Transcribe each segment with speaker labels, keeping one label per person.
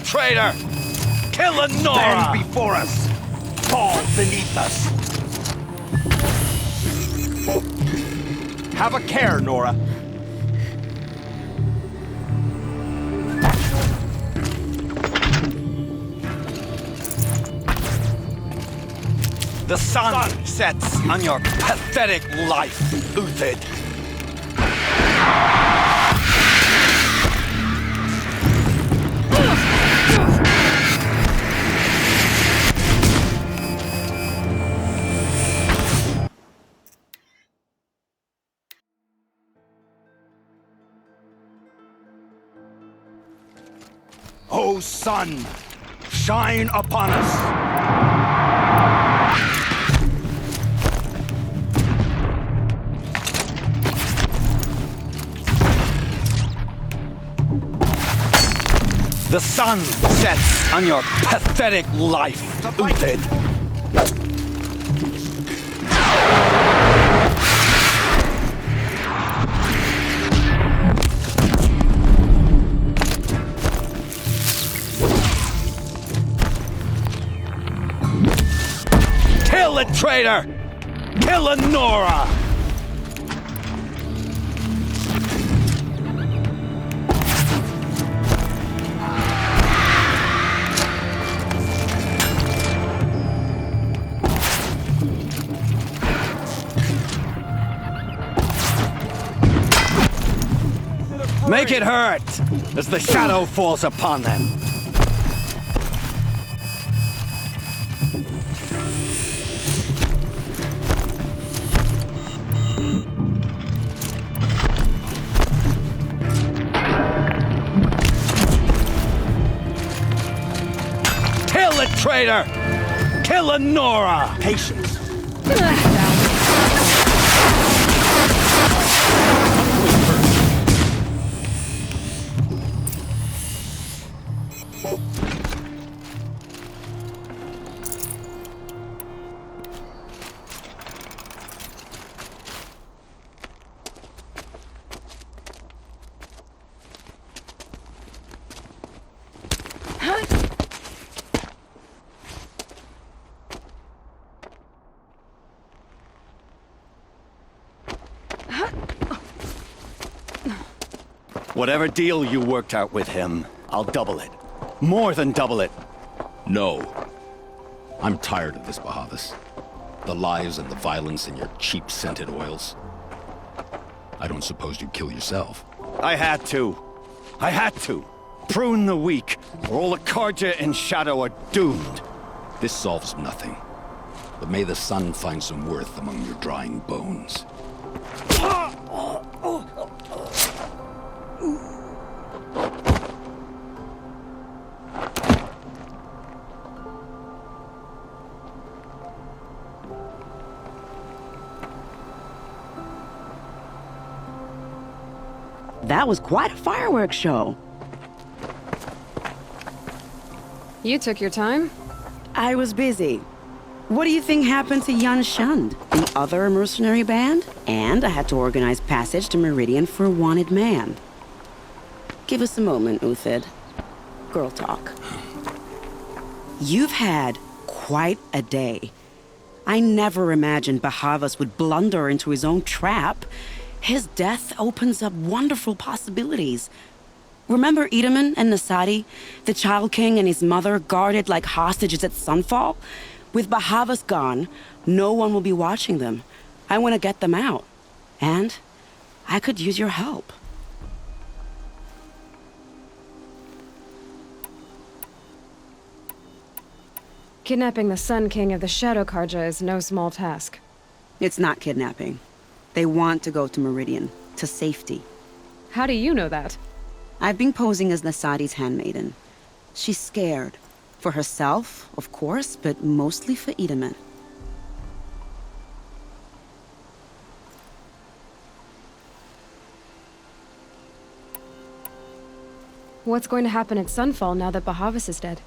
Speaker 1: traitor! Kill Nora!
Speaker 2: Stand before us! Fall beneath us! Have a care, Nora.
Speaker 1: The sun sets on your pathetic life, Uthid.
Speaker 2: O sun, shine upon us!
Speaker 1: The sun sets on your pathetic life, Uthid. Kill the traitor! Kill Nora! Make it hurt as the shadow falls upon them. Kill the traitor! Kill Nora!
Speaker 2: Patience.
Speaker 1: Whatever deal you worked out with him, I'll double it. More than double it.
Speaker 3: No. I'm tired of this, Bahavas. The lies and the violence and your cheap-scented oils. I don't suppose you'd kill yourself.
Speaker 1: I had to. I had to. Prune the weak, or all the Carja and Shadow are doomed.
Speaker 3: This solves nothing. But may the sun find some worth among your drying bones.
Speaker 4: That was quite a fireworks show.
Speaker 5: You took your time?
Speaker 4: I was busy. What do you think happened to Yan Shund, the other mercenary band? And I had to organize passage to Meridian for a wanted man. Give us a moment, Uthid. Girl talk. You've had quite a day. I never imagined Bahavas would blunder into his own trap. His death opens up wonderful possibilities. Remember Itaman and Nasadi, the Child King and his mother guarded like hostages at Sunfall? With Bahavas gone, no one will be watching them. I want to get them out. And I could use your help.
Speaker 5: Kidnapping the Sun King of the Shadow Carja is no small task.
Speaker 4: It's not kidnapping. They want to go to Meridian, to safety.
Speaker 5: How do you know that?
Speaker 4: I've been posing as Nasadi's handmaiden. She's scared. For herself, of course, but mostly for Itaman.
Speaker 5: What's going to happen at Sunfall now that Bahavas is dead?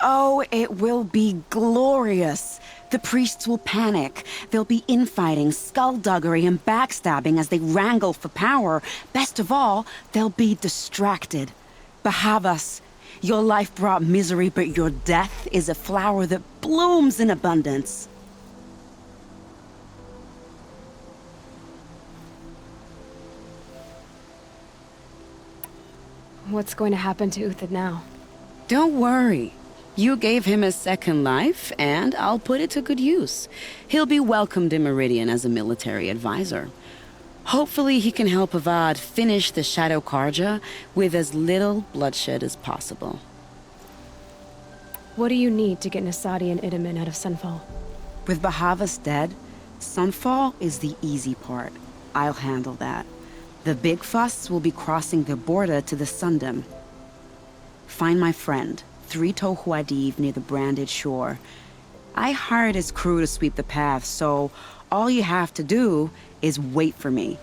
Speaker 4: Oh, it will be glorious. The priests will panic. There'll be infighting, skullduggery, and backstabbing as they wrangle for power. Best of all, they'll be distracted. Bahavas, Your life brought misery, but your death is a flower that blooms in abundance.
Speaker 5: What's going to happen to Uthid now?
Speaker 4: Don't worry. You gave him a second life, and I'll put it to good use. He'll be welcomed in Meridian as a military advisor. Hopefully he can help Avad finish the Shadow Karja with as little bloodshed as possible.
Speaker 5: What do you need to get Nasadi and Itamen out of Sunfall?
Speaker 4: With Bahavas dead, Sunfall is the easy part. I'll handle that. The big fuss will be crossing the border to the Sundom. Find my friend, 3 Tohuadiv near the branded shore. I hired his crew to sweep the path, so all you have to do is wait for me.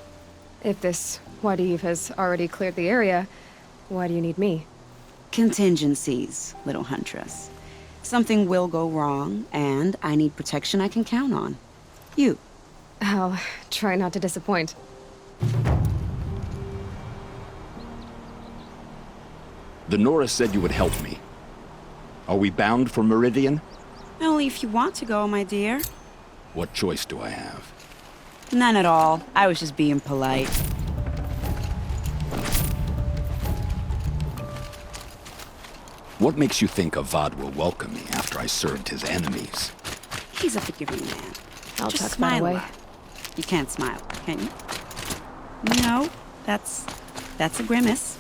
Speaker 5: If this Wadiv has already cleared the area, why do you need me?
Speaker 4: Contingencies, little huntress. Something will go wrong, and I need protection I can count on. You.
Speaker 5: I'll try not to disappoint.
Speaker 3: The Nora said you would help me. Are we bound for Meridian?
Speaker 4: Only if you want to go, my dear.
Speaker 3: What choice do I have?
Speaker 4: None at all. I was just being polite.
Speaker 3: What makes you think Avad will welcome me after I served his enemies?
Speaker 4: He's a forgiving man.
Speaker 5: I'll
Speaker 4: Just
Speaker 5: tuck that
Speaker 4: smile
Speaker 5: away.
Speaker 4: a lot. You can't smile, can you? No, that's a grimace.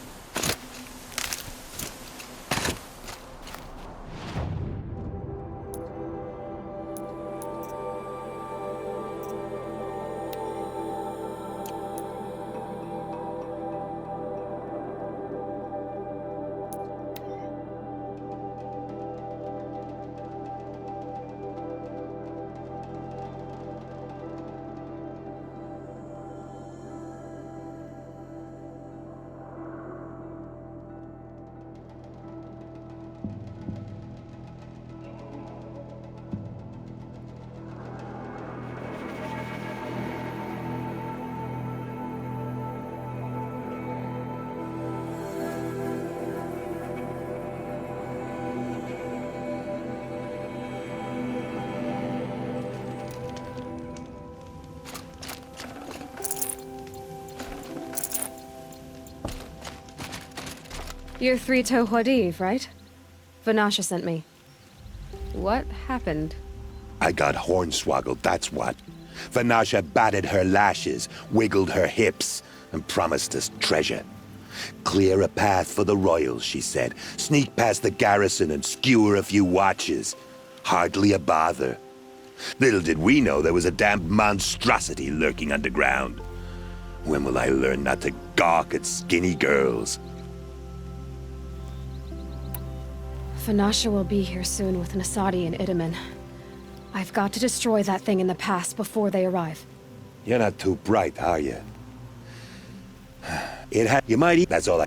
Speaker 5: You're 3 Tohuadiv, right? Vanasha sent me. What happened?
Speaker 2: I got hornswoggled, that's what. Vanasha batted her lashes, wiggled her hips, and promised us treasure. Clear a path for the royals, she said. Sneak past the garrison and skewer a few watches. Hardly a bother. Little did we know there was a damned monstrosity lurking underground. When will I learn not to gawk at skinny girls?
Speaker 5: Vanasha will be here soon with Nasadi and Itamen. I've got to destroy that thing in the past before they arrive.
Speaker 2: You're not too bright, are you? You might eat, that's all I...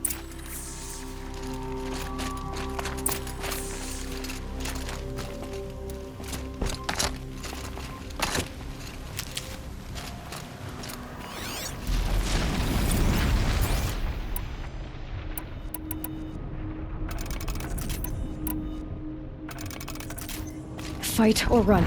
Speaker 5: Fight or run.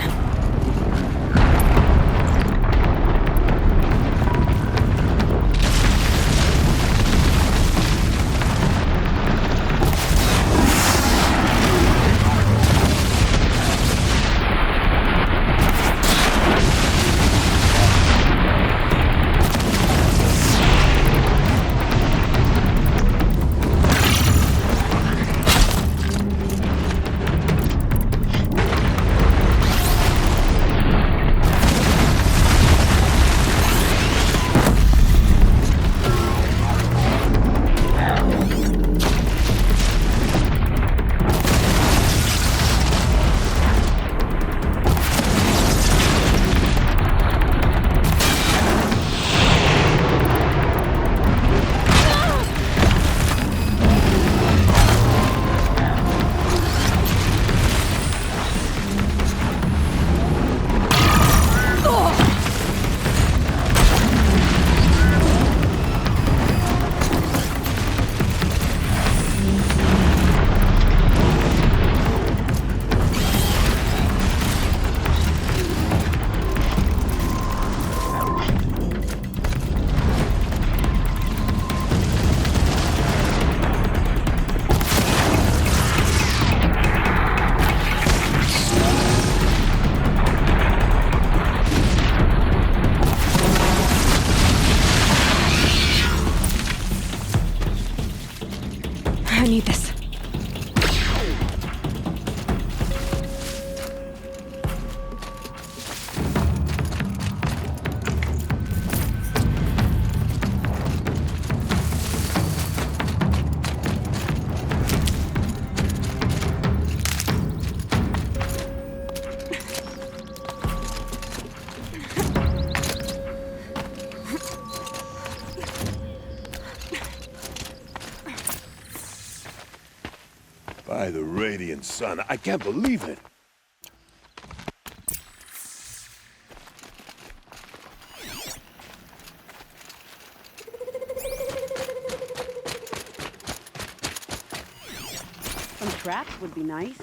Speaker 2: By the radiant sun, I can't believe it.
Speaker 4: Some traps would be nice.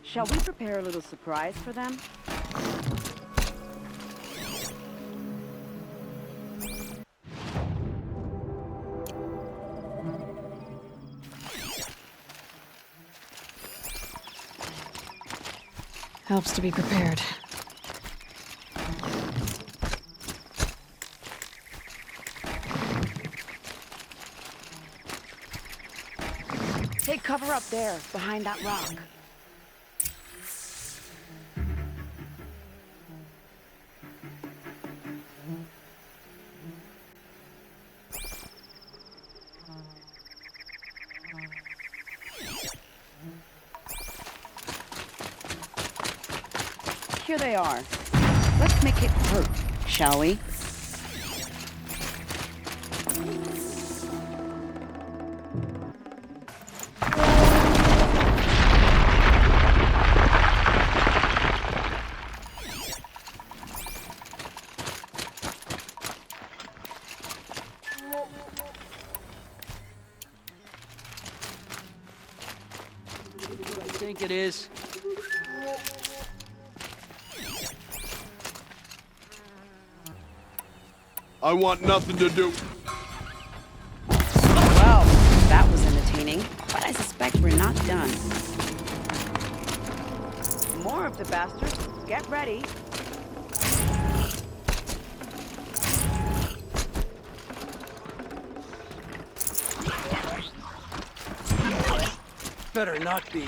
Speaker 4: Shall we prepare a little surprise for them?
Speaker 5: Helps to be prepared.
Speaker 4: Take cover up there, behind that rock. Here they are. Let's make it hurt, shall we?
Speaker 6: I think it is.
Speaker 7: I want nothing to do.
Speaker 4: Well, that was entertaining, but I suspect we're not done. More of the bastards. Get ready.
Speaker 6: Better not be.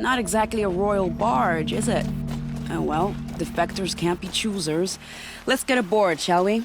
Speaker 4: Not exactly a royal barge, is it? Oh well, defectors can't be choosers. Let's get aboard, shall we?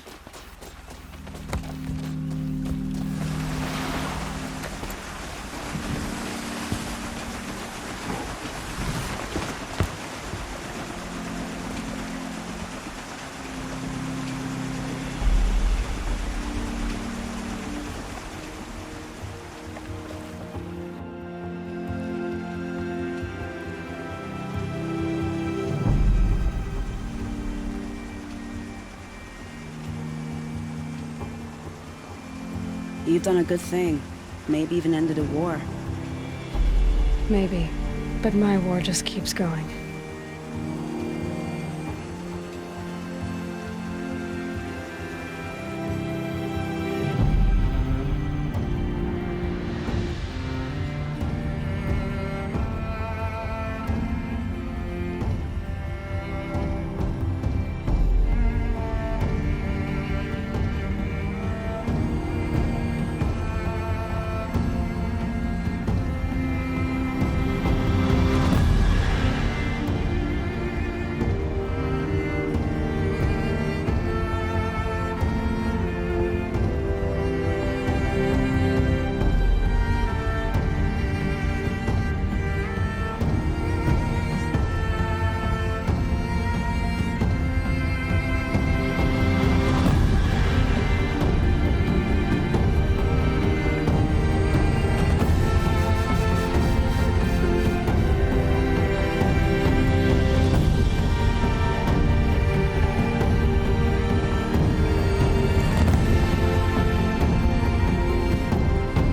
Speaker 4: You've done a good thing. Maybe even ended a war.
Speaker 5: Maybe. But my war just keeps going.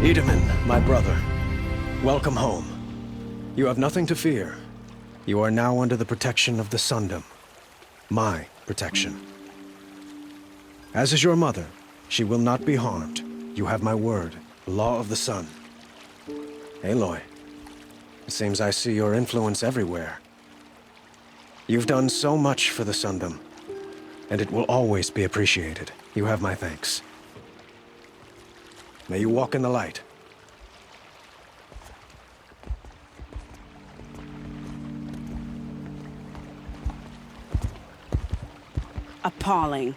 Speaker 8: Itamen, my brother, welcome home. You have nothing to fear. You are now under the protection of the Sundom. My protection. As is your mother, she will not be harmed. You have my word, the law of the sun. Aloy, it seems I see your influence everywhere. You've done so much for the Sundom, and it will always be appreciated. You have my thanks. May you walk in the light.
Speaker 4: Appalling.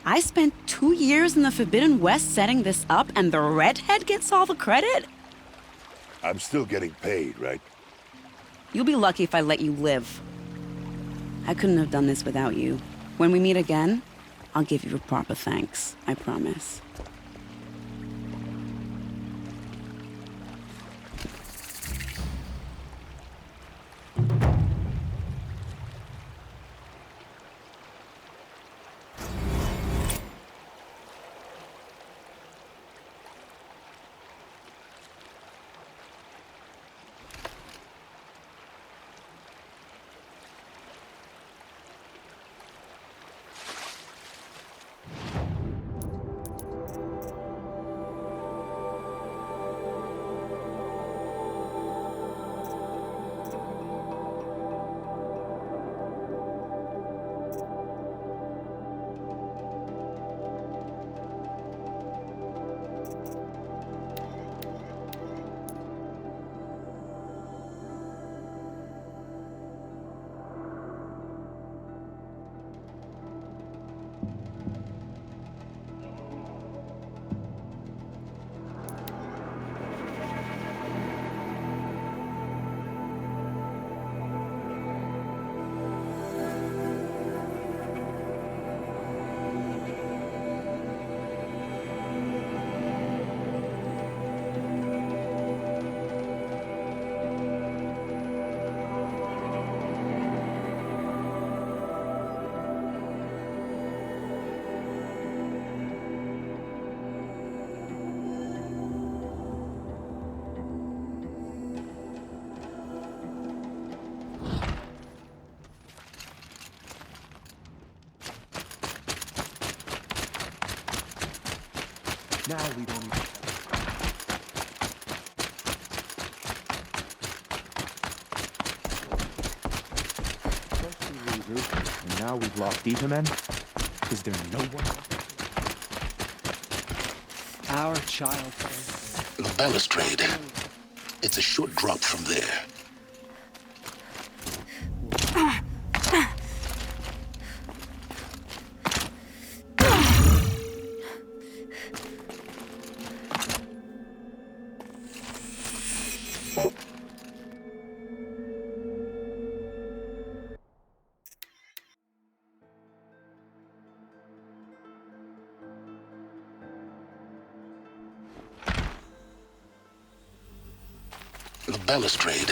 Speaker 4: I spent 2 years in the Forbidden West setting this up, and the redhead gets all the credit?
Speaker 2: I'm still getting paid, right?
Speaker 4: You'll be lucky if I let you live. I couldn't have done this without you. When we meet again, I'll give you a proper thanks. I promise.
Speaker 9: Now we don't even... First we losers, and now we've lost Itamen. Is there no one? Our child...
Speaker 10: The balustrade. It's a short drop from there. The balustrade.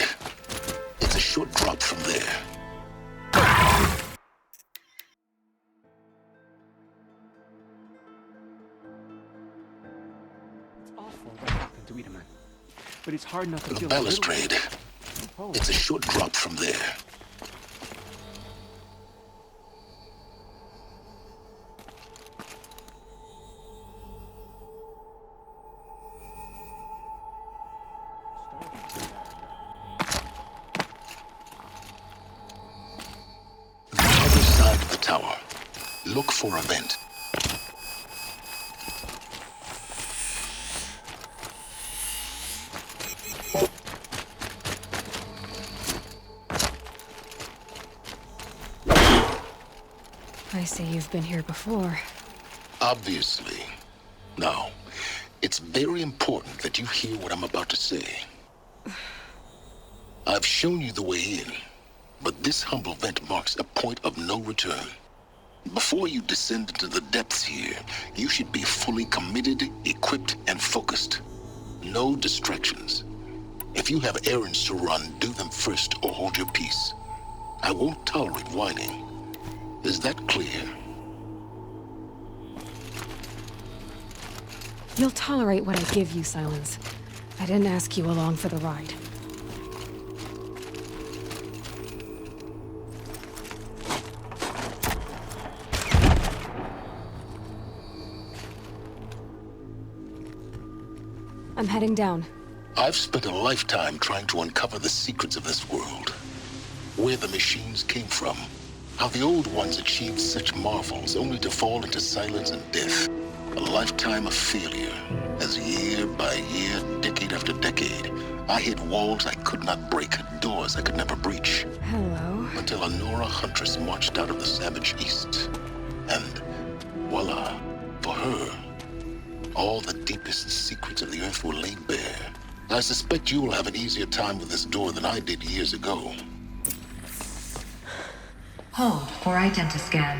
Speaker 10: It's a short drop from there.
Speaker 9: It's awful what happened to Itaman. But it's hard not to
Speaker 10: The
Speaker 9: feel
Speaker 10: balustrade. It's a short drop from there. The other side of the tower. Look for a vent.
Speaker 5: I see you've been here before.
Speaker 10: Obviously. Now, it's very important that you hear what I'm about to say. I've shown you the way in, but this humble vent marks a point of no return. Before you descend into the depths here, you should be fully committed, equipped, and focused. No distractions. If you have errands to run, do them first or hold your peace. I won't tolerate whining. Is that clear?
Speaker 5: You'll tolerate what I give you, Silence. I didn't ask you along for the ride. I'm heading down.
Speaker 10: I've spent a lifetime trying to uncover the secrets of this world. Where the machines came from. How the old ones achieved such marvels only to fall into silence and death. A lifetime of failure, as year by year, decade after decade, I hit walls I could not break, doors I could never breach.
Speaker 5: Hello.
Speaker 10: Until a Nora huntress marched out of the savage east. And voila, for her, all the deepest secrets of the earth were laid bare. I suspect you will have an easier time with this door than I did years ago.
Speaker 11: Hold for identiscan.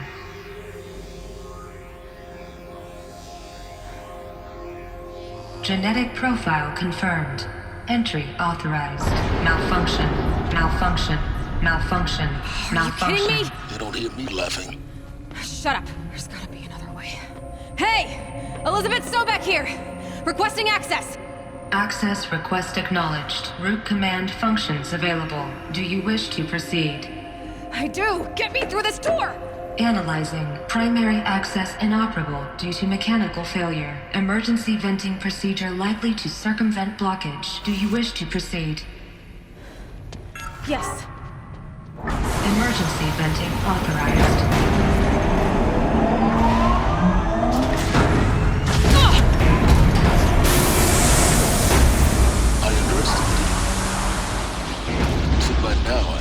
Speaker 11: Genetic profile confirmed. Entry authorized. Malfunction. Malfunction. Malfunction. Malfunction.
Speaker 5: Are you kidding me?
Speaker 10: You don't hear me laughing.
Speaker 5: Shut up. There's gotta be another way. Hey! Elizabeth Sobeck here! Requesting access!
Speaker 11: Access request acknowledged. Root command functions available. Do you wish to proceed?
Speaker 5: I do! Get me through this door!
Speaker 11: Analyzing. Primary access inoperable due to mechanical failure. Emergency venting procedure likely to circumvent blockage. Do you wish to proceed?
Speaker 5: Yes.
Speaker 11: Emergency venting authorized.
Speaker 10: I underestimated you. So by now,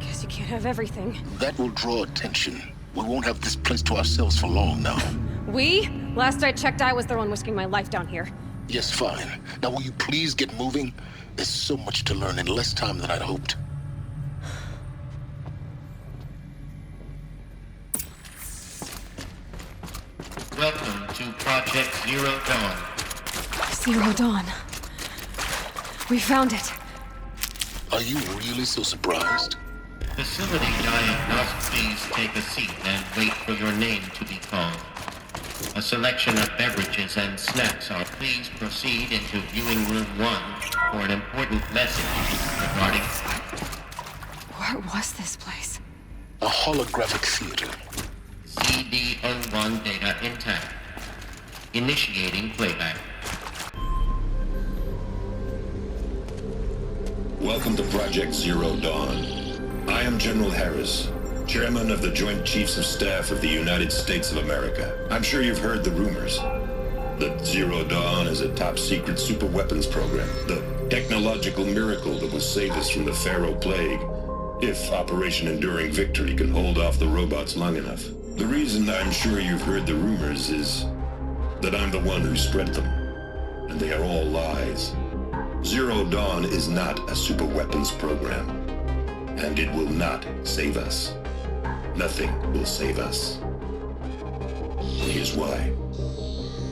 Speaker 5: Guess you can't have everything.
Speaker 10: that will draw attention. We won't have this place to ourselves for long now.
Speaker 5: We? Last I checked, I was the one risking my life down here.
Speaker 10: Yes, fine. Now will you please get moving? There's so much to learn in less time than I'd hoped.
Speaker 12: Welcome to Project Zero Dawn.
Speaker 5: Zero Dawn. We found it.
Speaker 10: Are you really so surprised?
Speaker 12: Facility diagnosed, please take a seat and wait for your name to be called. A selection of beverages and snacks are please proceed into viewing room 1 for an important message regarding...
Speaker 5: What was this place?
Speaker 10: A holographic theater.
Speaker 12: CD01 data intact. Initiating playback.
Speaker 13: Welcome to Project Zero Dawn. I am General Harris, Chairman of the Joint Chiefs of Staff of the United States of America. I'm sure you've heard the rumors that Zero Dawn is a top-secret superweapons program, the technological miracle that will save us from the Pharaoh Plague, if Operation Enduring Victory can hold off the robots long enough. The reason I'm sure you've heard the rumors is that I'm the one who spread them, and they are all lies. Zero Dawn is not a superweapons program, and it will not save us. Nothing will save us. Here's why.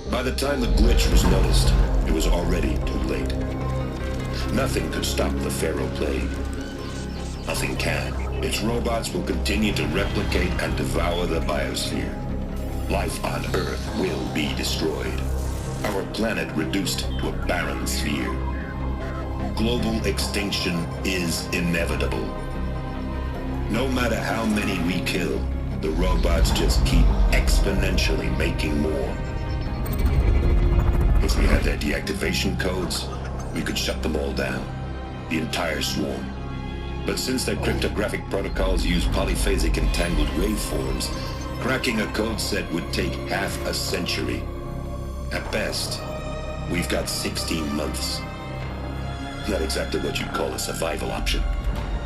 Speaker 13: By the time the glitch was noticed, it was already too late. Nothing could stop the Pharaoh Plague. Nothing can. Its robots will continue to replicate and devour the biosphere. Life on Earth will be destroyed. Our planet reduced to a barren sphere. Global extinction is inevitable. No matter how many we kill, the robots just keep exponentially making more. If we had their deactivation codes, we could shut them all down. The entire swarm. But since their cryptographic protocols use polyphasic entangled waveforms, cracking a code set would take half a century. At best, we've got 16 months. Not exactly what you'd call a survival option.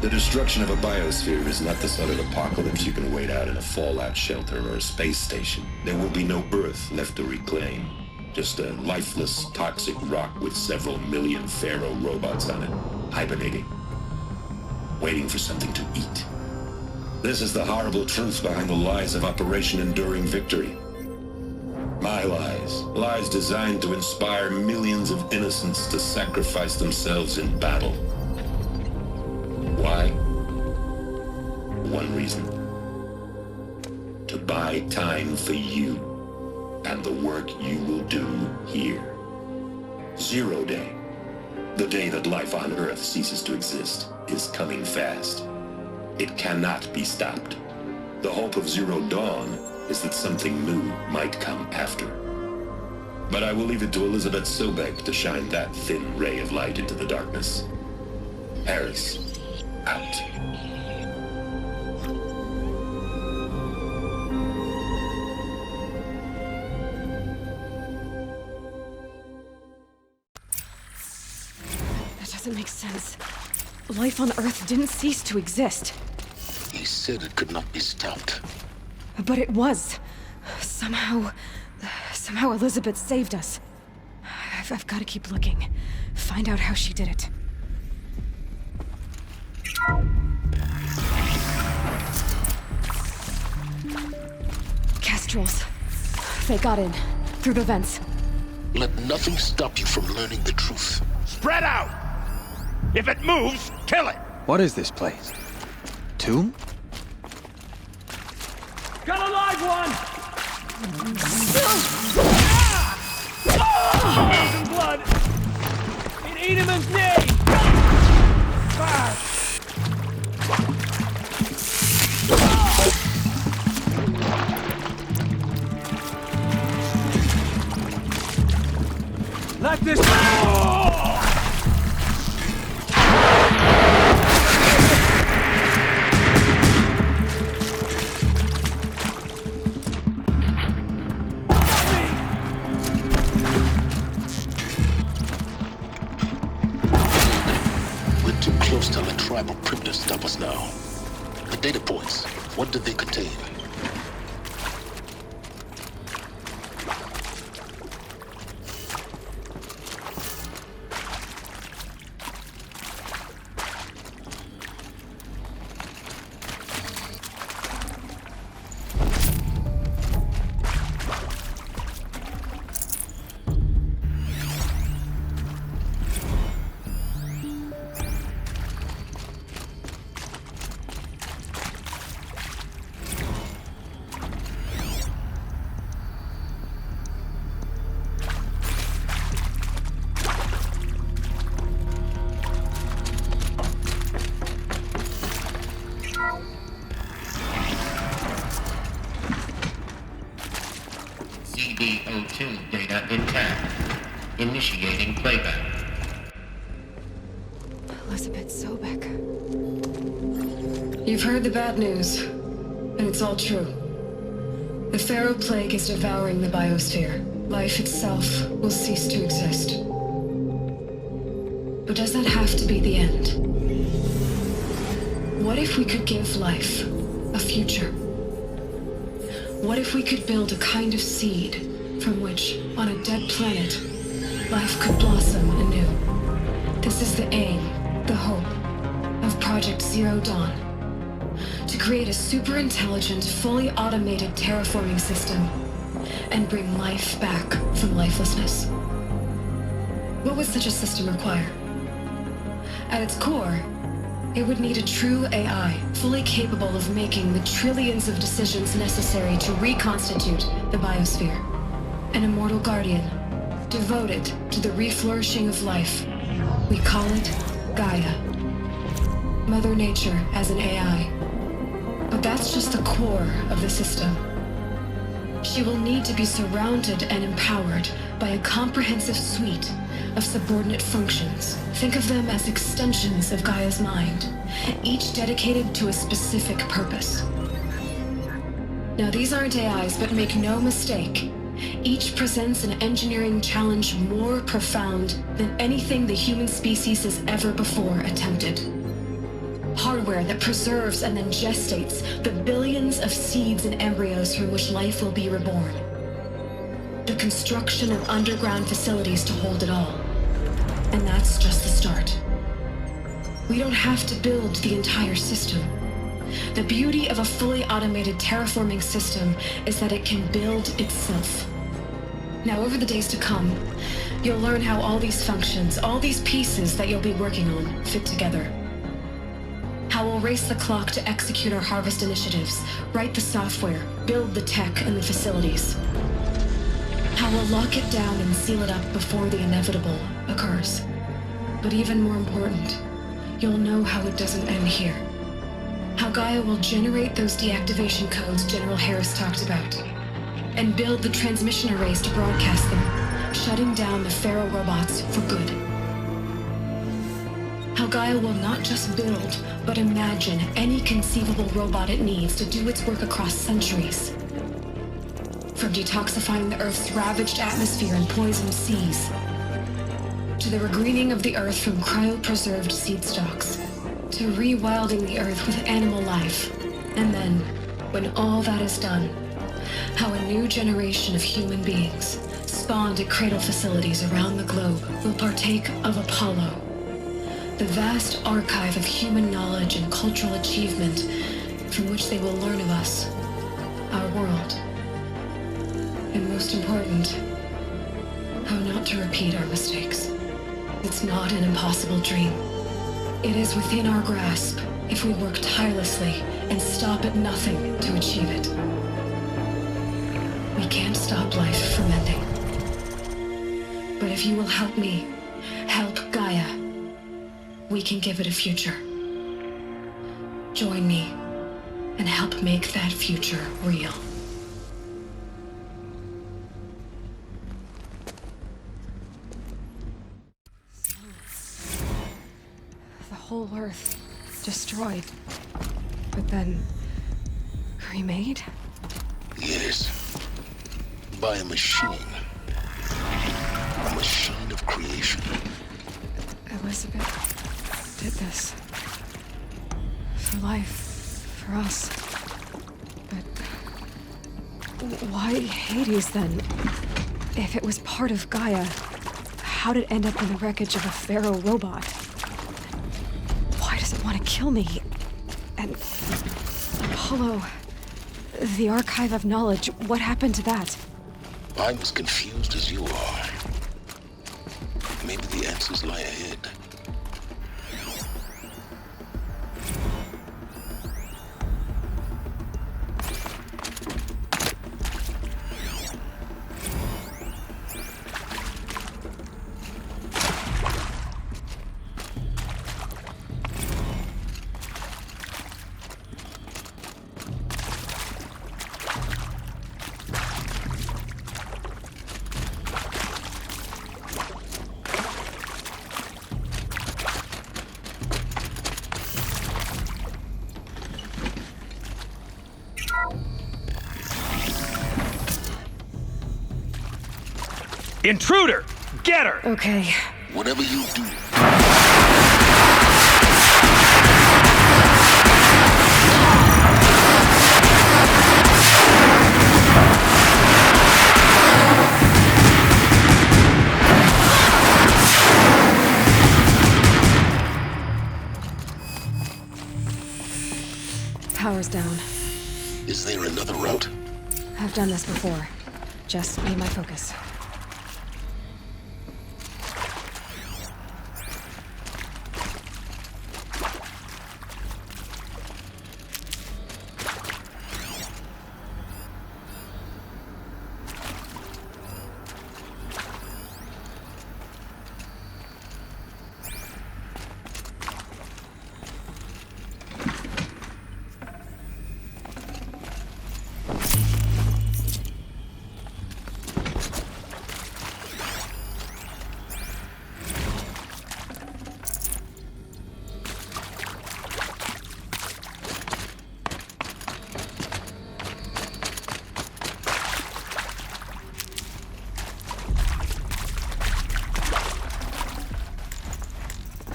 Speaker 13: The destruction of a biosphere is not the sort of apocalypse you can wait out in a fallout shelter or a space station. There will be no Earth left to reclaim. Just a lifeless, toxic rock with several million Pharaoh robots on it, hibernating, waiting for something to eat. This is the horrible truth behind the lies of Operation Enduring Victory. My lies. Lies designed to inspire millions of innocents to sacrifice themselves in battle. Why? One reason. To buy time for you and the work you will do here. Zero Day, the day that life on Earth ceases to exist, is coming fast. It cannot be stopped. The hope of Zero Dawn is that something new might come after. But I will leave it to Elizabeth Sobek to shine that thin ray of light into the darkness. Harris, out.
Speaker 5: That doesn't make sense. Life on Earth didn't cease to exist.
Speaker 10: He said it could not be stopped.
Speaker 5: But it was. Somehow Elizabeth saved us. I've got to keep looking. Find out how she did it. Kestrels. They got in. Through the vents.
Speaker 10: Let nothing stop you from learning the truth.
Speaker 1: Spread out! If it moves, kill it!
Speaker 8: What is this place? Tomb?
Speaker 6: Got a live one! Frozen blood! In Edemon's name! Let this...
Speaker 10: To let tribal primitives stop us now. The data points, what did they contain?
Speaker 12: CB02 data intact. Initiating playback.
Speaker 5: Elizabeth Sobek.
Speaker 11: You've heard the bad news, and it's all true. The Pharaoh Plague is devouring the biosphere. Life itself will cease to exist. But does that have to be the end? What if we could give life a future? What if we could build a kind of seed from which, on a dead planet, life could blossom anew? This is the aim, the hope, of Project Zero Dawn. To create a super intelligent, fully automated terraforming system and bring life back from lifelessness. What would such a system require? At its core, it would need a true AI, fully capable of making the trillions of decisions necessary to reconstitute the biosphere. An immortal guardian, devoted to the reflourishing of life. We call it Gaia. Mother Nature as an AI. But that's just the core of the system. She will need to be surrounded and empowered by a comprehensive suite of subordinate functions. Think of them as extensions of Gaia's mind, each dedicated to a specific purpose. Now, these aren't AIs, but make no mistake, each presents an engineering challenge more profound than anything the human species has ever before attempted. Hardware that preserves and then gestates the billions of seeds and embryos from which life will be reborn. The construction of underground facilities to hold it all. And that's just the start. We don't have to build the entire system. The beauty of a fully automated terraforming system is that it can build itself. Now, over the days to come, you'll learn how all these functions, all these pieces that you'll be working on, fit together. How we'll race the clock to execute our harvest initiatives, write the software, build the tech and the facilities. How we'll lock it down and seal it up before the inevitable occurs. But even more important, you'll know how it doesn't end here. How Gaia will generate those deactivation codes General Harris talked about, and build the transmission arrays to broadcast them, shutting down the Pharaoh robots for good. How Gaia will not just build, but imagine any conceivable robot it needs to do its work across centuries. From detoxifying the Earth's ravaged atmosphere and poisoned seas, to the regreening of the Earth from cryopreserved seed stalks, to rewilding the Earth with animal life. And then, when all that is done, how a new generation of human beings, spawned at cradle facilities around the globe, will partake of Apollo, the vast archive of human knowledge and cultural achievement from which they will learn of us, our world. And most important, how not to repeat our mistakes. It's not an impossible dream. It is within our grasp if we work tirelessly and stop at nothing to achieve it. We can't stop life from ending. But if you will help me, help Gaia, we can give it a future. Join me and help make that future real.
Speaker 5: The whole Earth destroyed, but then remade?
Speaker 10: Yes. By a machine. A machine of creation.
Speaker 5: Elizabeth did this. For life. For us. But why Hades then? If it was part of Gaia, how did it end up in the wreckage of a Pharaoh robot? Why does it want to kill me? And Apollo, the archive of knowledge, what happened to that?
Speaker 10: I'm as confused as you are. Maybe the answers lie ahead.
Speaker 6: Intruder! Get her!
Speaker 5: Okay.
Speaker 10: Whatever you do,
Speaker 5: Power's down.
Speaker 10: Is there another route?
Speaker 5: I've done this before. Just be my focus.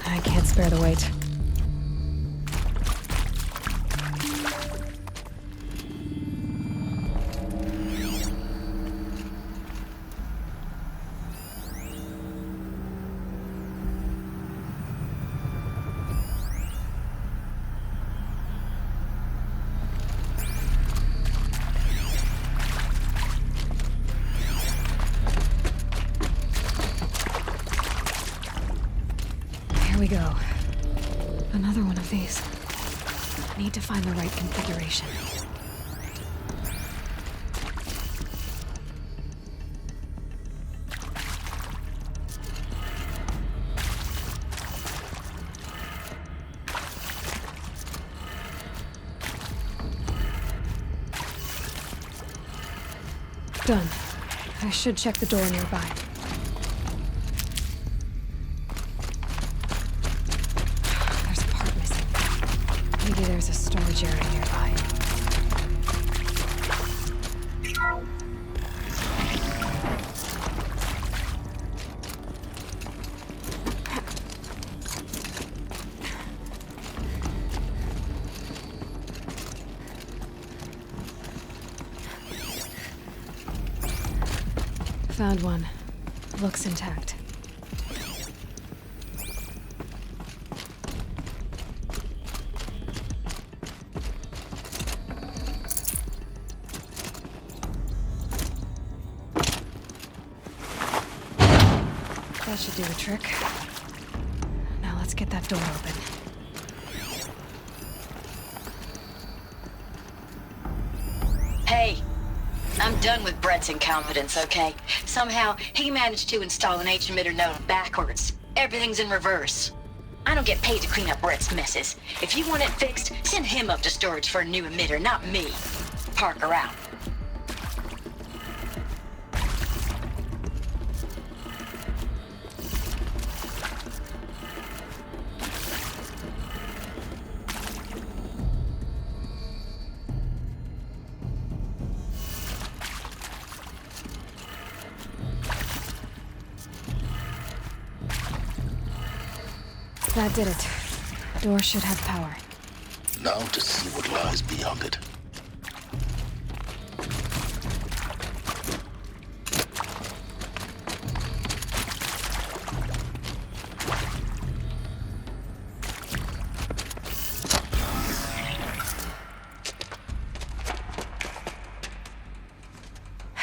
Speaker 5: I can't spare the weight. Here we go. Another one of these. I need to find the right configuration. Done. I should check the door nearby. There's a part missing. Maybe there's a storage area nearby. Found one. Looks intact. That should do the trick. Now let's get that door open.
Speaker 14: Hey, I'm done with Brett's incompetence, okay? Somehow, he managed to install an H-emitter node backwards. Everything's in reverse. I don't get paid to clean up Brett's messes. If you want it fixed, send him up to storage for a new emitter, not me. Parker out.
Speaker 5: That did it. Door should have power.
Speaker 10: Now to see what lies beyond it.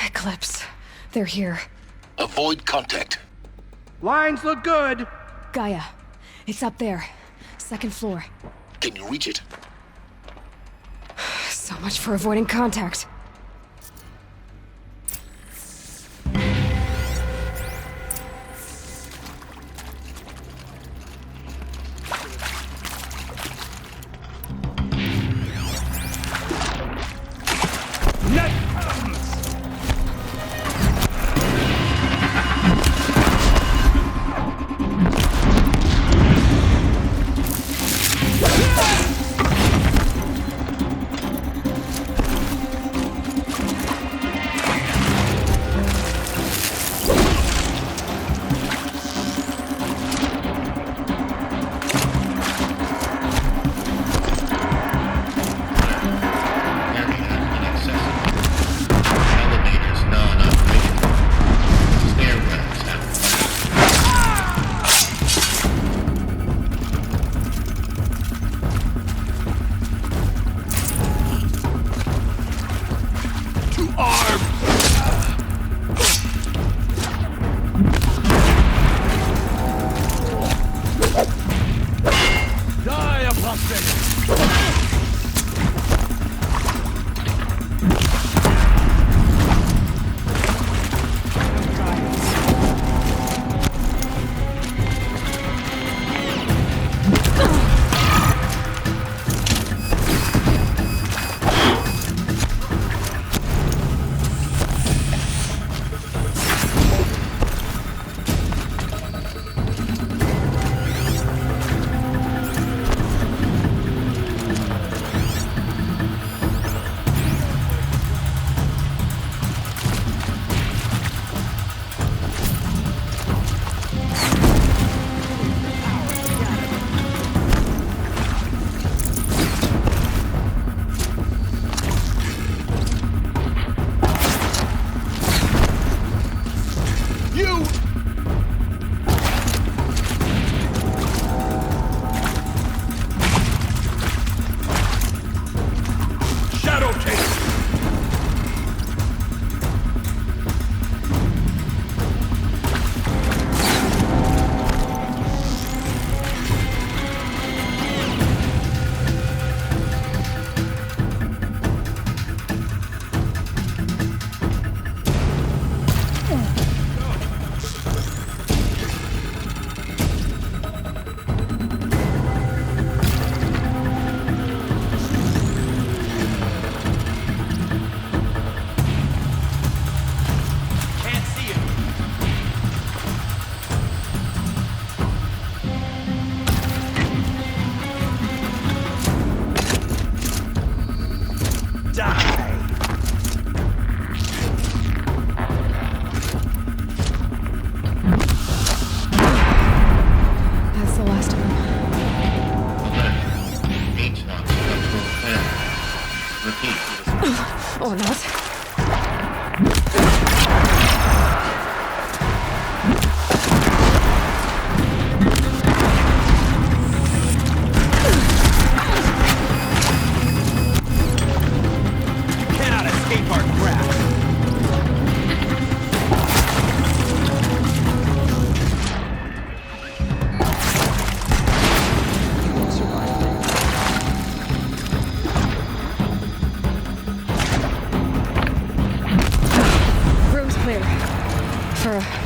Speaker 5: Eclipse. They're here.
Speaker 10: Avoid contact.
Speaker 6: Lines look good.
Speaker 5: Gaia. It's up there. Second floor.
Speaker 10: Can you reach it?
Speaker 5: So much for avoiding contact.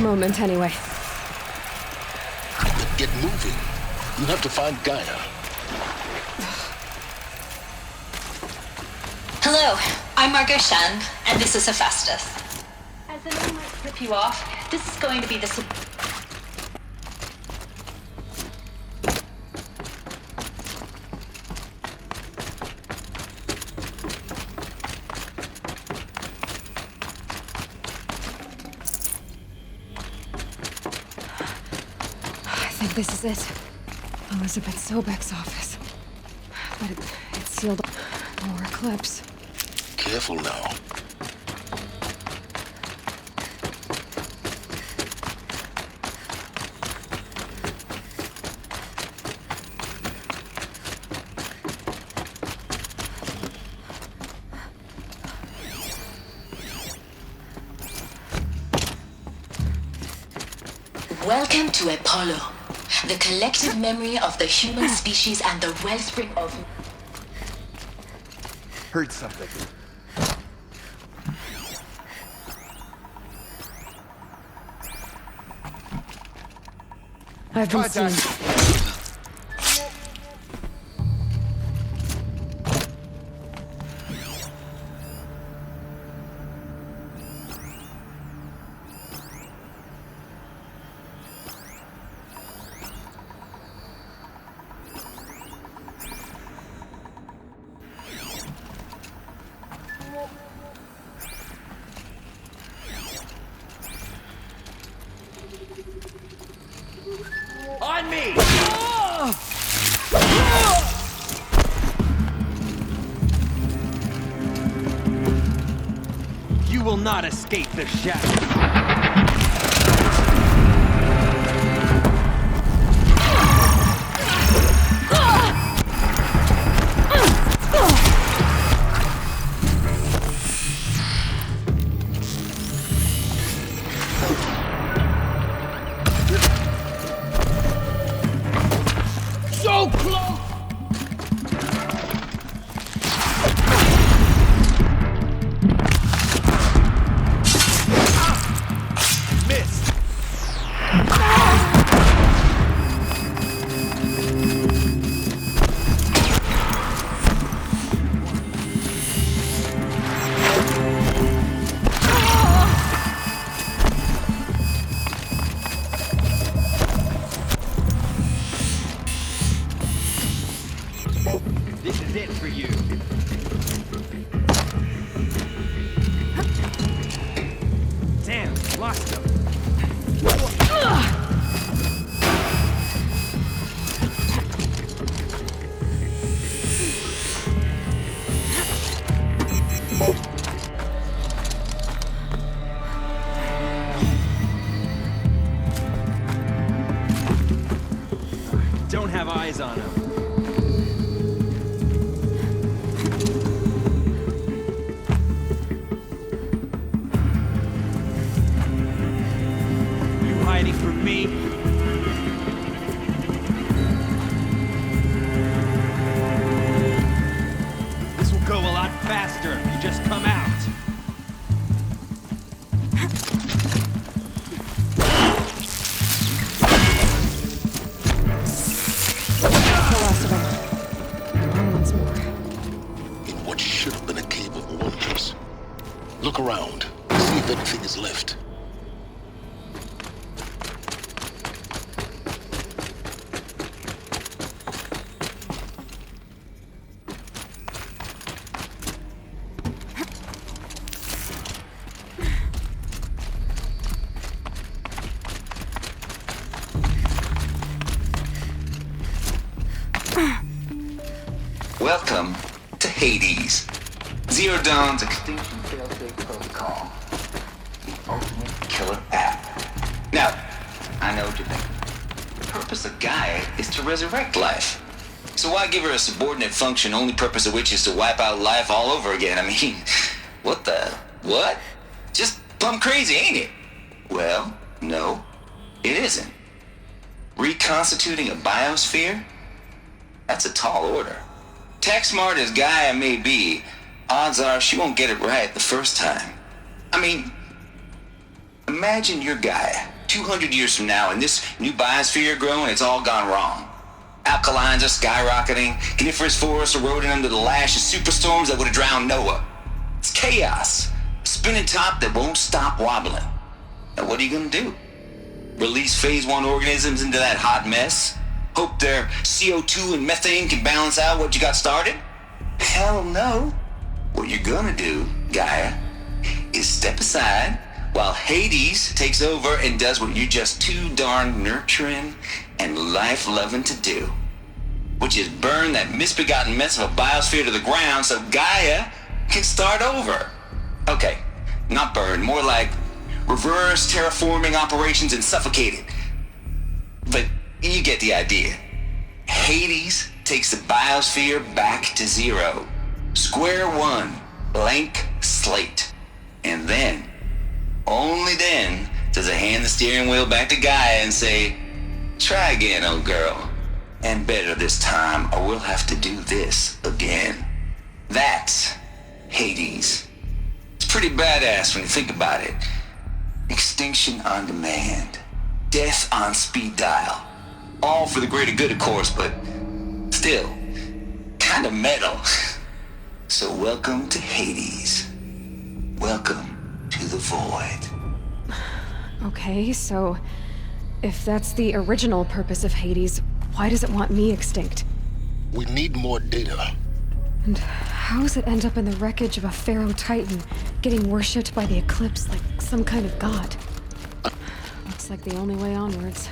Speaker 5: moment, anyway.
Speaker 10: Then get moving. You have to find Gaia.
Speaker 14: Hello, I'm Margot Shan, and this is Hephaestus. As the name might slip you off, this is going to be the...
Speaker 5: I think this is it. Elizabeth Sobek's office. But it's sealed up. More eclipse.
Speaker 10: Careful now.
Speaker 14: Welcome to Apollo, the collective memory of the human species and the wellspring of...
Speaker 9: Heard something.
Speaker 5: I've been seen.
Speaker 6: On me! You will not escape the shadow.
Speaker 15: So close!
Speaker 6: Missed! This is it for you. Damn, lost him. Don't have eyes on him. Hiding from me. This will go a lot faster if you just come out.
Speaker 5: The last of them. Once more.
Speaker 10: In what should have been a cave of wonders. Look around. See if anything is left.
Speaker 16: Welcome to Hades, Zero Dawn's Extinction Failsafe Protocol, the ultimate killer app. Now, I know what you're thinking. The purpose of Gaia is to resurrect life. So why give her a subordinate function, only purpose of which is to wipe out life all over again? I mean, what? Just plumb crazy, ain't it? Well, no, it isn't. Reconstituting a biosphere? That's a tall order. Tech smart as Gaia may be, odds are she won't get it right the first time. I mean, imagine you're Gaia, 200 years from now, and this new biosphere growing, it's all gone wrong. Alkalines are skyrocketing, coniferous forests eroding under the lash of superstorms that would have drowned Noah. It's chaos. A spinning top that won't stop wobbling. Now what are you gonna do? Release phase 1 organisms into that hot mess? Hope their CO2 and methane can balance out what you got started? Hell no. What you're gonna do, Gaia, is step aside while Hades takes over and does what you're just too darn nurturing and life-loving to do, which is burn that misbegotten mess of a biosphere to the ground so Gaia can start over. Okay, not burn, more like reverse terraforming operations and suffocate it. But you get the idea. Hades takes the biosphere back to zero. Square one, blank slate. And then, only then, does it hand the steering wheel back to Gaia and say, try again, old girl. And better this time, or we'll have to do this again. That's Hades. It's pretty badass when you think about it. Extinction on demand. Death on speed dial. All for the greater good, of course, but still, kind of metal. So welcome to Hades. Welcome to the void.
Speaker 5: Okay, so if that's the original purpose of Hades, why does it want me extinct?
Speaker 10: We need more data.
Speaker 5: And how does it end up in the wreckage of a Pharaoh Titan, getting worshipped by the Eclipse like some kind of god? Looks like the only way onwards.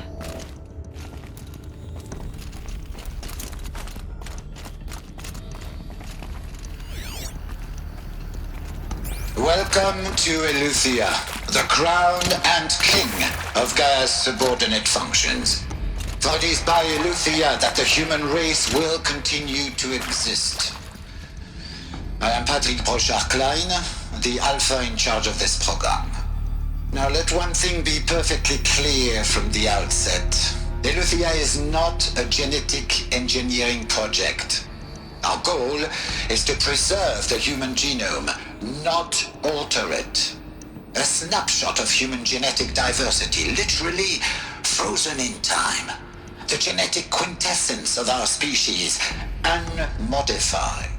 Speaker 16: Welcome to Eleuthia, the crown and king of Gaia's subordinate functions. For it is by Eleuthia that the human race will continue to exist. I am Patrick Brochard-Klein, the Alpha in charge of this program. Now let one thing be perfectly clear from the outset. Eleuthia is not a genetic engineering project. Our goal is to preserve the human genome, not alter it. A snapshot of human genetic diversity, literally frozen in time. The genetic quintessence of our species, unmodified.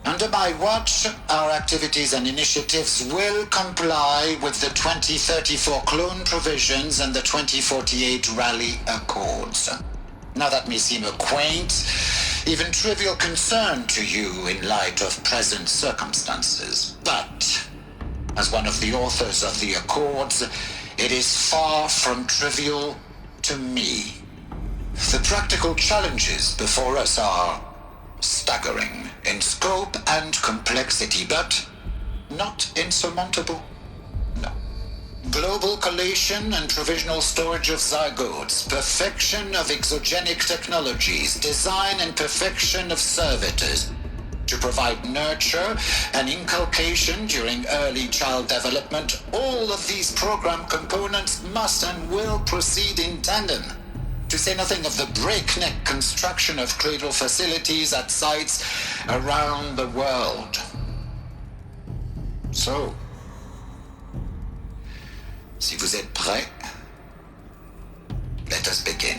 Speaker 16: Under my watch, our activities and initiatives will comply with the 2034 clone provisions and the 2048 Raleigh Accords. Now that may seem a quaint, even trivial concern to you in light of present circumstances, but as one of the authors of the Accords, it is far from trivial to me. The practical challenges before us are staggering in scope and complexity, but not insurmountable. No. Global collation and provisional storage of zygotes, perfection of exogenic technologies, design and perfection of servitors to provide nurture and inculcation during early child development. All of these program components must and will proceed in tandem. To say nothing of the breakneck construction of cradle facilities at sites around the world. So, si vous êtes prêts, let us begin.